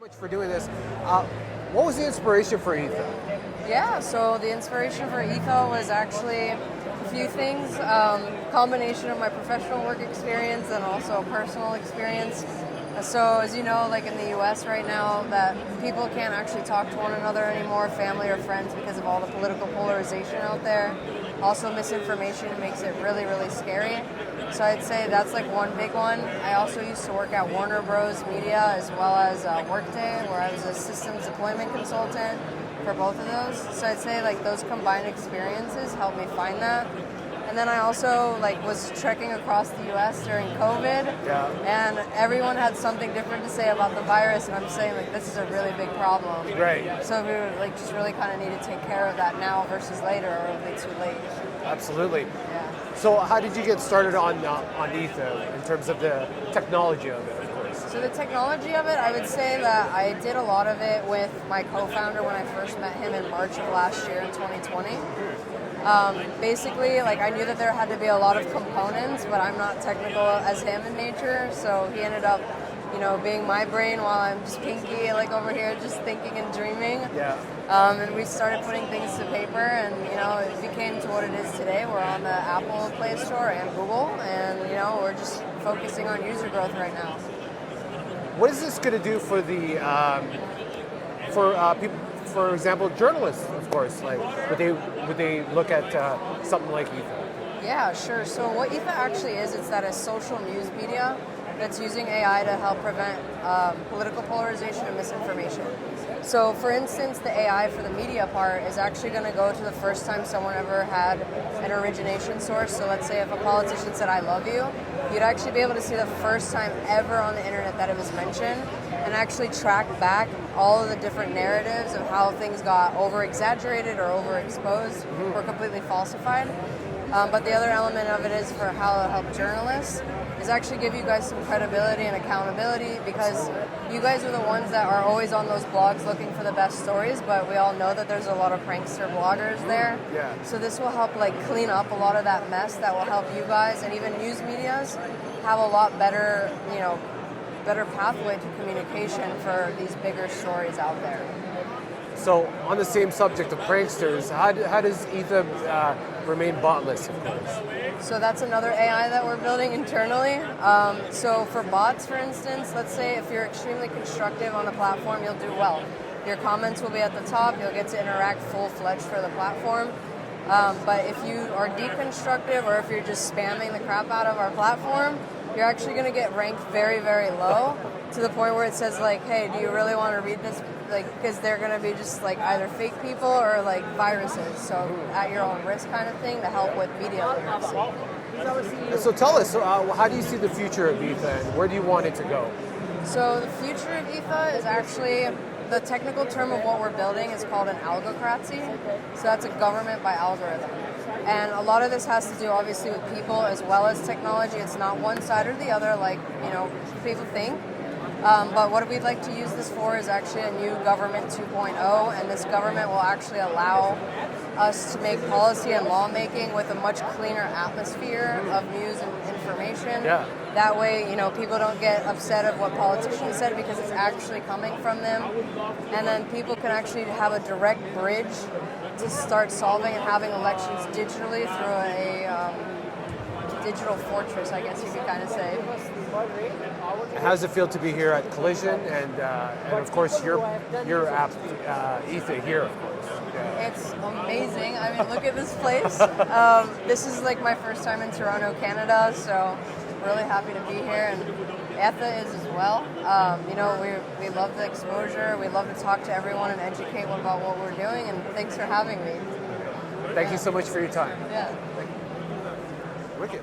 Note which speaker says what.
Speaker 1: Much for doing this. What was the inspiration for Etha?
Speaker 2: Yeah, so the inspiration for Etha was actually a few things. Combination of my professional work experience and also personal experience. So as you know, like in the US right now, that people can't actually talk to one another anymore, family or friends, because of all the political polarization out there. Also misinformation makes it really, really scary. So I'd say that's like one big one. I also used to work at Warner Bros. Media as well as Workday, where I was a systems deployment consultant for both of those. So I'd say like those combined experiences helped me find that. And then I also was trekking across the US during COVID, and everyone had something different to say about the virus, and I'm saying this is a really big problem.
Speaker 1: Right.
Speaker 2: So we would just really kind of need to take care of that now versus later, or it'll be too late.
Speaker 1: Absolutely.
Speaker 2: Yeah.
Speaker 1: So how did you get started on Etha in terms of the technology of it, of course?
Speaker 2: So the technology of it, I would say that I did a lot of it with my co-founder when I first met him in March of last year in 2020. Basically, I knew that there had to be a lot of components, but I'm not technical as him in nature, so he ended up, being my brain while I'm just pinky, over here, just thinking and dreaming.
Speaker 1: Yeah.
Speaker 2: And we started putting things to paper, and, it became to what it is today. We're on the Apple Play Store and Google, and, we're just focusing on user growth right now.
Speaker 1: What is this going to do for the, people, for example, journalists, of course? Would they look at something like Etha?
Speaker 2: Yeah, sure. So what Etha actually is, it's that a social news media that's using AI to help prevent political polarization and misinformation. So for instance, the AI for the media part is actually going to go to the first time someone ever had an origination source. So let's say if a politician said, "I love you," you'd actually be able to see the first time ever on the internet that it was mentioned, and actually track back all of the different narratives of how things got over-exaggerated or overexposed or completely falsified. But the other element of it is for how to help journalists is actually give you guys some credibility and accountability, because you guys are the ones that are always on those blogs looking for the best stories, but we all know that there's a lot of prankster bloggers there.
Speaker 1: Yeah.
Speaker 2: So this will help clean up a lot of that mess that will help you guys and even news medias have a lot better, better pathway to communication for these bigger stories out there.
Speaker 1: So on the same subject of pranksters, how does Etha remain botless, of course?
Speaker 2: So that's another AI that we're building internally. So for bots, for instance, let's say if you're extremely constructive on the platform, you'll do well. Your comments will be at the top, you'll get to interact full-fledged for the platform. But if you are deconstructive, or if you're just spamming the crap out of our platform, you're actually going to get ranked very, very low, to the point where it says hey, do you really want to read this? Because they're going to be just either fake people or viruses. So at your own risk kind of thing, to help with media literacy.
Speaker 1: So tell us, how do you see the future of Etha, and where do you want it to go?
Speaker 2: So the future of Etha is actually, the technical term of what we're building is called an algocracy. So that's a government by algorithm. And a lot of this has to do obviously with people as well as technology. It's not one side or the other like people think. But what we'd like to use this for is actually a new government 2.0, and this government will actually allow us to make policy and lawmaking with a much cleaner atmosphere of news and information.
Speaker 1: Yeah.
Speaker 2: That way, people don't get upset of what politicians said, because it's actually coming from them. And then people can actually have a direct bridge to start solving and having elections digitally through a digital fortress, I guess you could kind of say.
Speaker 1: How does it feel to be here at Collision, and of course your app, Etha, here, of course? Yeah.
Speaker 2: It's amazing. I mean, look at this place. This is my first time in Toronto, Canada, so really happy to be here, and Etha is as well. We love the exposure. We love to talk to everyone and educate about what we're doing, and thanks for having me.
Speaker 1: Thank you so much for your time.
Speaker 2: Yeah.
Speaker 1: Wicked.